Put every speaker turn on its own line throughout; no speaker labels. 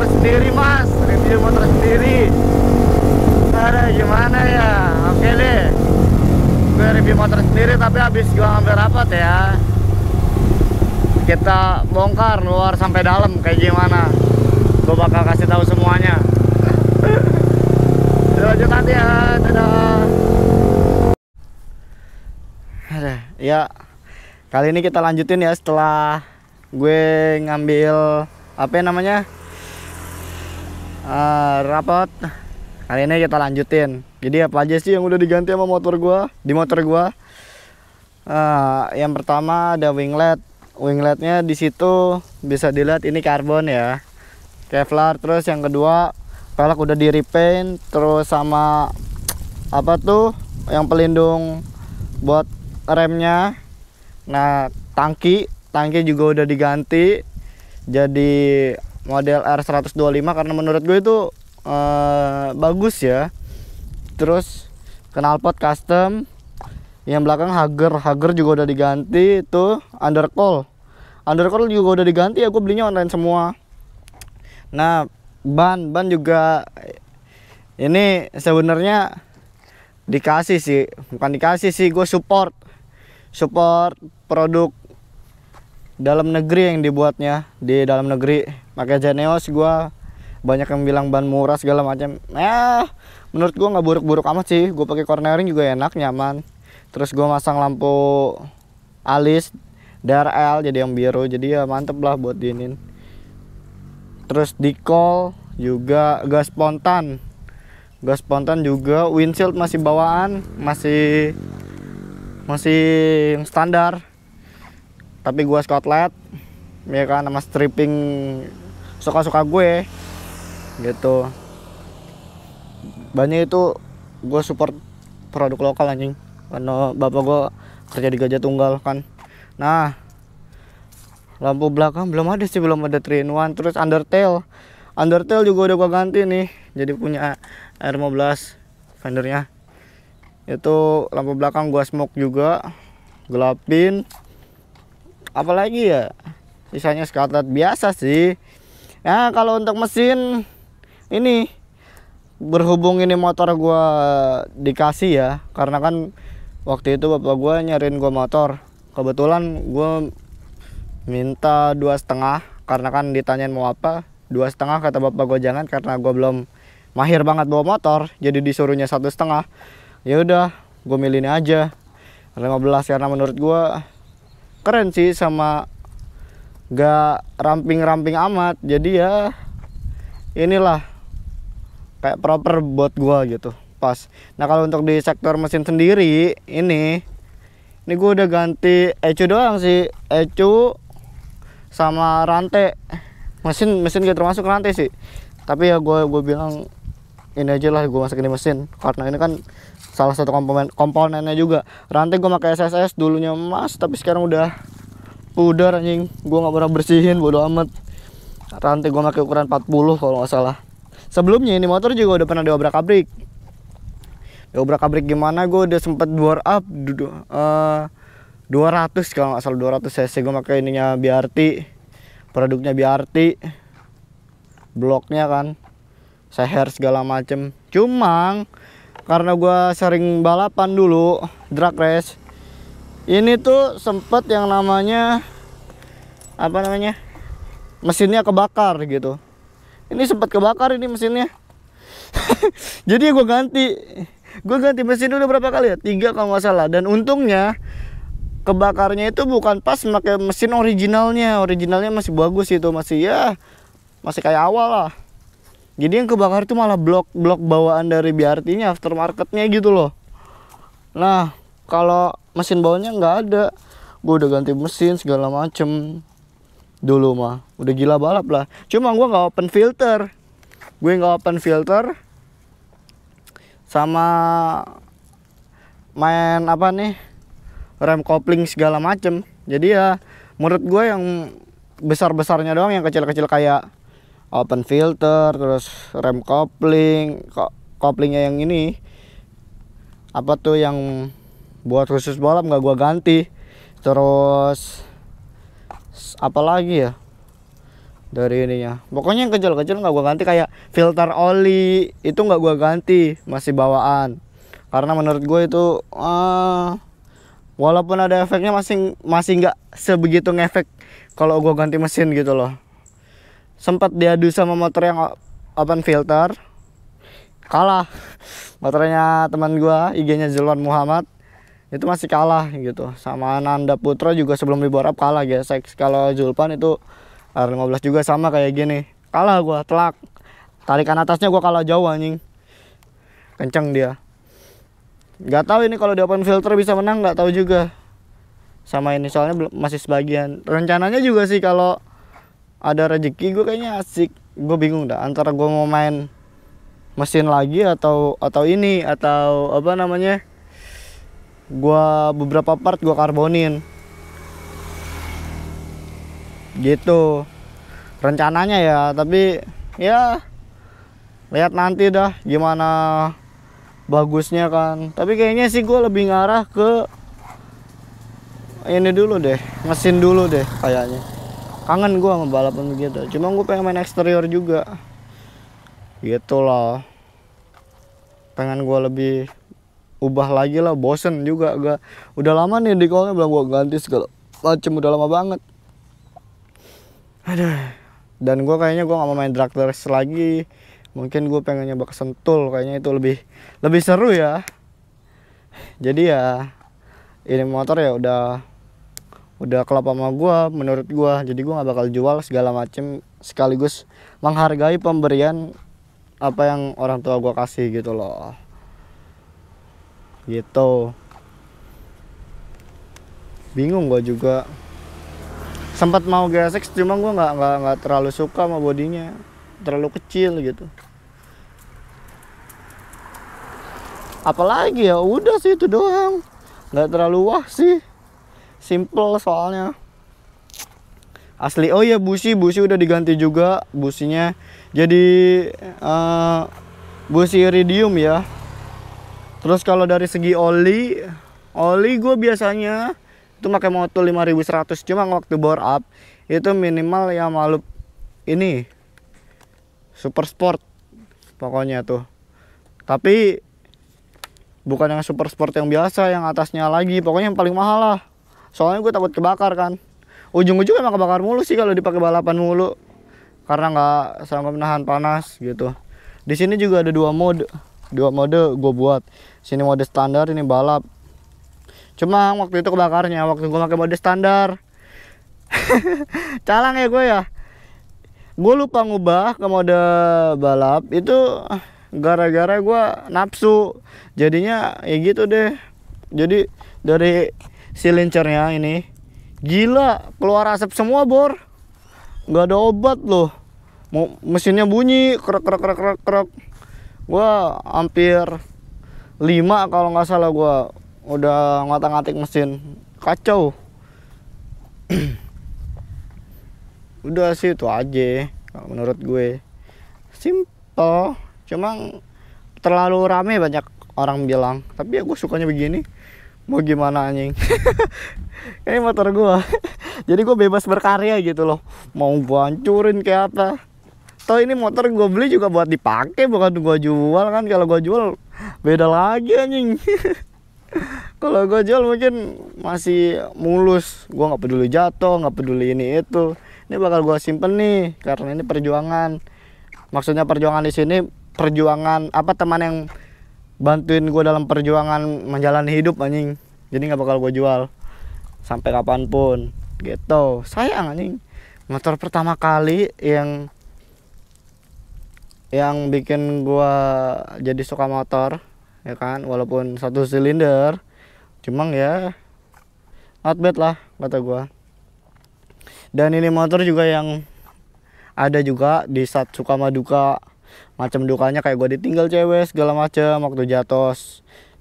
motor sendiri mas, review motor sendiri. Ada gimana ya? Oke deh, gue review motor sendiri tapi habis gue ngambil rapat ya. Kita bongkar luar sampai dalam kayak gimana. Gue bakal kasih tahu semuanya. Lanjut nanti ya, dadah. Ya, kali ini kita lanjutin ya setelah gue ngambil apa namanya rapot. Kali ini kita lanjutin. Jadi apa aja sih yang udah diganti sama motor gua di motor gua? Yang pertama ada winglet. Wingletnya di situ bisa dilihat ini karbon ya, Kevlar. Terus yang kedua pelek udah di repaint. Terus sama apa tuh yang pelindung buat remnya. Nah tangki juga udah diganti jadi model R125 karena menurut gue itu bagus ya. Terus knalpot custom, yang belakang hager juga udah diganti. Itu undercoil juga udah diganti ya, gue belinya online semua. Nah ban juga ini sebenarnya dikasih sih, bukan dikasih sih, gue support produk dalam negeri yang dibuatnya di dalam negeri. Pakai Geneos, gue banyak yang bilang ban murah segala macam. Menurut gue nggak buruk-buruk amat sih. Gue pakai cornering juga enak, nyaman. Terus gue masang lampu alis DRL jadi yang biru, jadi ya mantep lah buat diinin. Terus decol juga, gas spontan juga. Windshield masih bawaan, masih yang standar, tapi gue Scotland ya kan, sama stripping suka-suka gue gitu. Banyak itu gue support produk lokal anjing, karena bapak gue kerja di Gajah Tunggal kan. Nah lampu belakang belum ada 3-in-1. Terus undertail juga udah gue ganti nih, jadi punya R15 fendernya. Itu lampu belakang gua smoke juga, gelapin. Apalagi ya, sisanya Scotland biasa sih. Nah kalau untuk mesin ini, berhubung ini motor gua dikasih ya, karena kan waktu itu bapak gua nyariin gua motor. Kebetulan gua minta 2,5, karena kan ditanyain mau apa. 2,5 kata bapak gua jangan, karena gua belum mahir banget bawa motor, jadi disuruhnya 1,5. Ya udah, gue milih ini aja 15 karena menurut gue keren sih, sama gak ramping amat. Jadi ya inilah kayak proper buat gue gitu, pas. Nah kalau untuk di sektor mesin sendiri ini gue udah ganti ECU doang sih, ECU sama rantai. Mesin gak termasuk rantai sih, tapi ya gue bilang ini aja lah gue masukin di mesin, karena ini kan salah satu komponennya juga. Rantai gue pakai SSS dulunya emas, tapi sekarang udah pudar anjing. Gue nggak pernah bersihin, bodo amat. Rantai gue pakai ukuran 40 kalau nggak salah. Sebelumnya ini motor juga udah pernah diobrak-abrik. Gimana, gue udah sempet bore up 200 kalau nggak salah, 200 cc. Gue pakai ininya BRT, produknya BRT, bloknya kan seher segala macem. Cuma karena gue sering balapan dulu, drag race, ini tuh sempet yang namanya mesinnya kebakar gitu. Ini sempet kebakar ini mesinnya. Jadi gue ganti mesin udah berapa kali ya, 3 kalau nggak salah. Dan untungnya kebakarnya itu bukan pas pakai mesin originalnya masih bagus itu, masih kayak awal lah. Jadi yang kebakar itu malah blok bawaan dari BRT-nya, aftermarketnya gitu loh. Nah kalau mesin bawahnya nggak ada. Gue udah ganti mesin segala macem dulu mah, udah gila balap lah. Cuma gue nggak open filter, sama main rem kopling segala macem. Jadi ya menurut gue yang besar-besarnya doang, yang kecil-kecil kayak open filter, terus rem koplingnya yang ini yang buat khusus balap nggak gua ganti. Terus apalagi ya, dari ininya. Pokoknya yang kecil-kecil nggak gua ganti, kayak filter oli itu nggak gua ganti, masih bawaan. Karena menurut gue itu walaupun ada efeknya masih nggak sebegitu ngefek kalau gua ganti mesin gitu loh. Sempat diadu sama motor yang open filter, kalah. Motornya teman gua, IG-nya Zulwan Muhammad, itu masih kalah gitu. Sama Nanda Putra juga sebelum di bore up kalah guys. Kalau Zulpan itu R15 juga sama kayak gini, kalah gua telak. Tarikan atasnya gua kalah jauh anjing, kenceng dia. Nggak tahu ini kalau di open filter bisa menang, nggak tahu juga sama ini, soalnya belum, masih sebagian. Rencananya juga sih kalau ada rezeki gue kayaknya asik. Gue bingung dah antara gue mau main mesin lagi atau ini, atau apa namanya, gue beberapa part gue karbonin gitu rencananya ya. Tapi ya lihat nanti dah gimana bagusnya kan. Tapi kayaknya sih gue lebih ngarah ke ini dulu deh, mesin dulu deh kayaknya. Kangen gue sama balapan begitu. Cuma gue pengen main eksterior juga gitu loh. Pengen gue lebih ubah lagi lah, bosen juga gak. Udah lama nih di kolnya belum gue ganti segala macem, udah lama banget. Aduh. Dan gue kayaknya gue gak mau main drag race lagi. Mungkin gue pengen nyoba ke Sentul, kayaknya itu lebih seru ya. Jadi ya ini motor ya udah klop sama gue menurut gue. Jadi gue gak bakal jual segala macem, sekaligus menghargai pemberian apa yang orang tua gue kasih gitu loh. Gitu. Bingung gue juga. Sempat mau GSX, cuma gue nggak terlalu suka sama bodinya, terlalu kecil gitu. Apalagi ya udah sih itu doang, nggak terlalu wah sih, simple soalnya. Asli. Oh ya, busi udah diganti juga businya, jadi busi iridium ya. Terus kalau dari segi oli gue biasanya itu pakai Moto 5100, cuma waktu bore up itu minimal ya malup ini super sport pokoknya tuh. Tapi bukan yang super sport yang biasa, yang atasnya lagi, pokoknya yang paling mahal lah. Soalnya gue takut kebakar kan. Ujung-ujungnya emang kebakar mulu sih kalau dipakai balapan mulu, karena nggak sanggup menahan panas gitu. Di sini juga ada dua mode gue buat. Sini mode standar, ini balap. Cuma waktu itu kebakarnya waktu gue pakai mode standar. Calang ya gue ya. Gue lupa ngubah ke mode balap itu gara-gara gue nafsu. Jadinya ya gitu deh. Jadi dari silincernya ini gila keluar asap semua bor. Nggak ada obat loh. Mesinnya bunyi krek. Gua hampir 5 kalau nggak salah gua udah ngotak-ngatik mesin, kacau. Udah sih itu aja kalau menurut gue, simple. Cuma terlalu rame banyak orang bilang, tapi ya gue sukanya begini, mau gimana anjing. Ini motor gua. Jadi gue bebas berkarya gitu loh, mau gua hancurin kayak apa. Toh ini motor gue beli juga buat dipakai, bukan gue jual kan. Kalau gue jual beda lagi anjing. Kalau gue jual mungkin masih mulus, gue nggak peduli jatuh, nggak peduli ini itu. Ini bakal gue simpen nih karena ini perjuangan. Maksudnya perjuangan di sini perjuangan apa, teman yang bantuin gue dalam perjuangan menjalani hidup anjing. Jadi nggak bakal gue jual sampai kapanpun gitu. Sayang anjing, motor pertama kali yang bikin gua jadi suka motor ya kan, walaupun 1 silinder, cuma ya not bad lah kata gua. Dan ini motor juga yang ada juga di saat suka sama duka. Macam dukanya kayak gua ditinggal cewek segala macam waktu jatuh,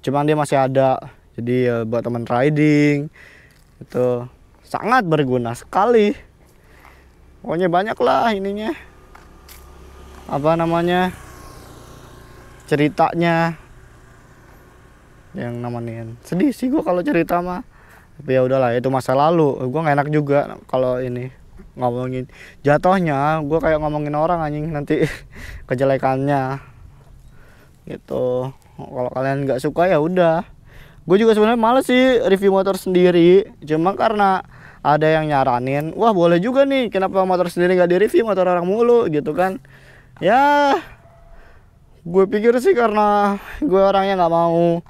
cuman dia masih ada. Jadi ya buat teman riding itu sangat berguna sekali. Pokoknya banyak lah ininya, apa namanya, ceritanya yang namanya. Sedih sih gua kalau cerita mah, tapi ya udahlah, itu masa lalu. Gua nggak enak juga kalau ini ngomongin. Jatuhnya gue kayak ngomongin orang anjing nanti kejelekannya gitu. Kalau kalian nggak suka ya udah. Gue juga sebenarnya males sih review motor sendiri, cuma karena ada yang nyaranin, wah boleh juga nih, kenapa motor sendiri nggak di-review, motor orang mulu gitu kan. Ya gue pikir sih karena gue orangnya nggak mau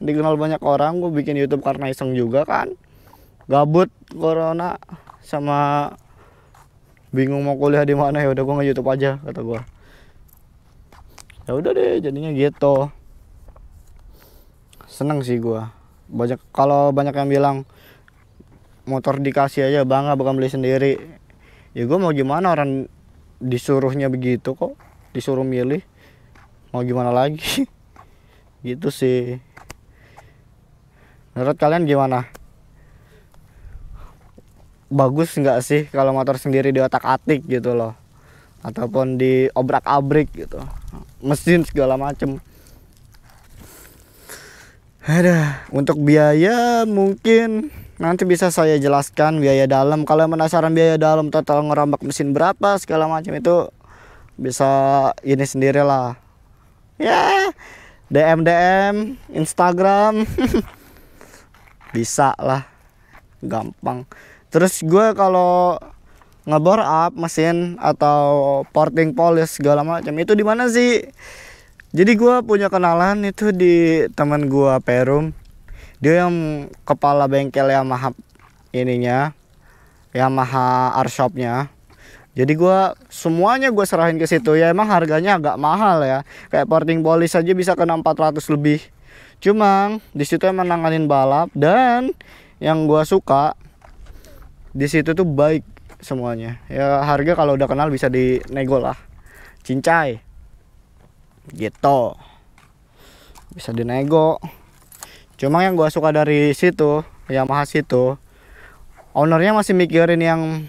dikenal banyak orang. Gue bikin YouTube karena iseng juga kan, gabut corona sama bingung mau kuliah di mana, ya udah gue nge-YouTube aja kata gue. Ya udah deh jadinya gitu. Seneng sih gue. Kalau banyak yang bilang motor dikasih aja bangga bukan beli sendiri, ya gue mau gimana, orang disuruhnya begitu kok, disuruh milih, mau gimana lagi. Gitu sih. Menurut kalian gimana? Bagus nggak sih kalau motor sendiri diotak-atik gitu loh, ataupun diobrak-abrik gitu, mesin segala macem. Ada untuk biaya mungkin nanti bisa saya jelaskan biaya dalam. Kalau penasaran biaya dalam total ngerombak mesin berapa segala macam itu bisa ini sendiri lah. Ya DM Instagram bisa lah, gampang. Terus gue kalau ngebor up mesin atau porting polish segala macam itu di mana sih? Jadi gue punya kenalan itu di teman gue Perum. Dia yang kepala bengkel Yamaha Yamaha Arshopnya. Jadi gue semuanya gue serahin ke situ. Ya emang harganya agak mahal ya. Kayak porting polish aja bisa kena 400 lebih. Cuma di situ emang nanganin balap, dan yang gue suka di situ tuh baik semuanya. Ya harga kalau udah kenal bisa dinego lah. Cincai. Gitu. Bisa dinego. Cuma yang gua suka dari situ, Yamaha situ, ownernya masih mikirin yang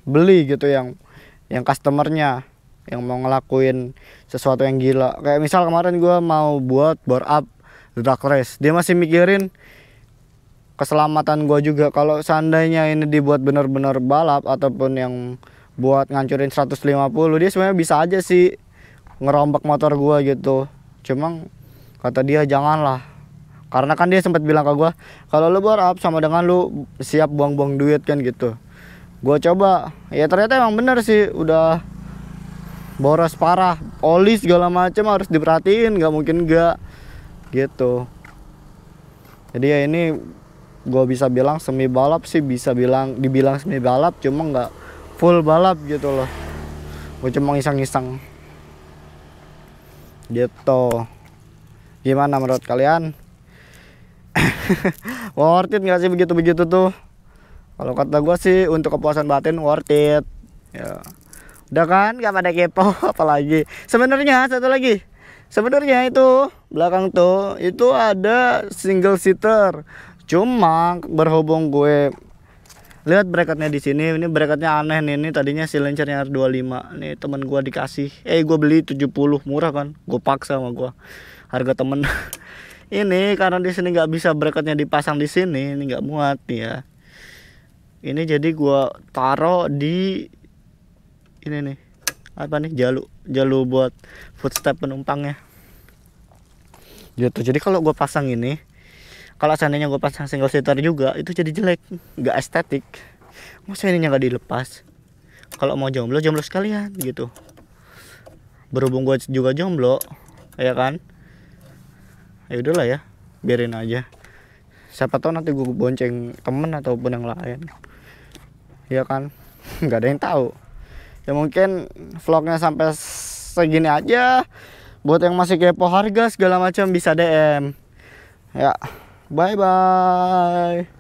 beli gitu, yang customernya, yang mau ngelakuin sesuatu yang gila. Kayak misal kemarin gua mau buat bore up drag race, dia masih mikirin keselamatan gua juga. Kalau seandainya ini dibuat bener-bener balap ataupun yang buat ngancurin 150, dia sebenarnya bisa aja sih ngerombak motor gua gitu. Cuma kata dia janganlah, karena kan dia sempat bilang ke gua kalau lu bore up sama dengan lu siap buang-buang duit kan gitu. Gua coba, ya ternyata emang bener sih, udah boros parah, oli segala macam harus diperhatiin, nggak mungkin enggak gitu. Jadi ya ini gua bisa bilang semi balap sih, bisa dibilang semi balap, cuma nggak full balap gitu loh. Gua cuma iseng-iseng gitu. Gimana menurut kalian? Worth it nggak sih begitu tuh? Kalau kata gue sih untuk kepuasan batin worth it ya. Udah kan gak pada kepo apalagi. Sebenarnya satu lagi, sebenarnya itu belakang tuh itu ada single seater, cuma berhubung gue lihat bracketnya di sini, ini bracketnya aneh nih. Ini tadinya silencernya R25, nih temen gue dikasih, gue beli 70 murah kan, gue paksa sama gue harga temen. Ini karena di sini nggak bisa bracketnya dipasang di sini, ini nggak muat ya. Ini jadi gue taruh di ini nih, apa nih, jalu buat footstep penumpangnya gitu. Jadi kalau gue pasang ini, kalau seandainya gue pasang single seater juga, itu jadi jelek, nggak estetik. Masa ininya nggak dilepas? Kalau mau jomblo sekalian gitu. Berhubung gue juga jomblo, ya kan? Ya udahlah ya, biarin aja. Siapa tahu nanti gue bonceng temen ataupun yang lain, ya kan? Nggak ada yang tahu. Ya mungkin vlognya sampai segini aja. Buat yang masih kepo harga segala macam bisa DM. Ya. Bye bye.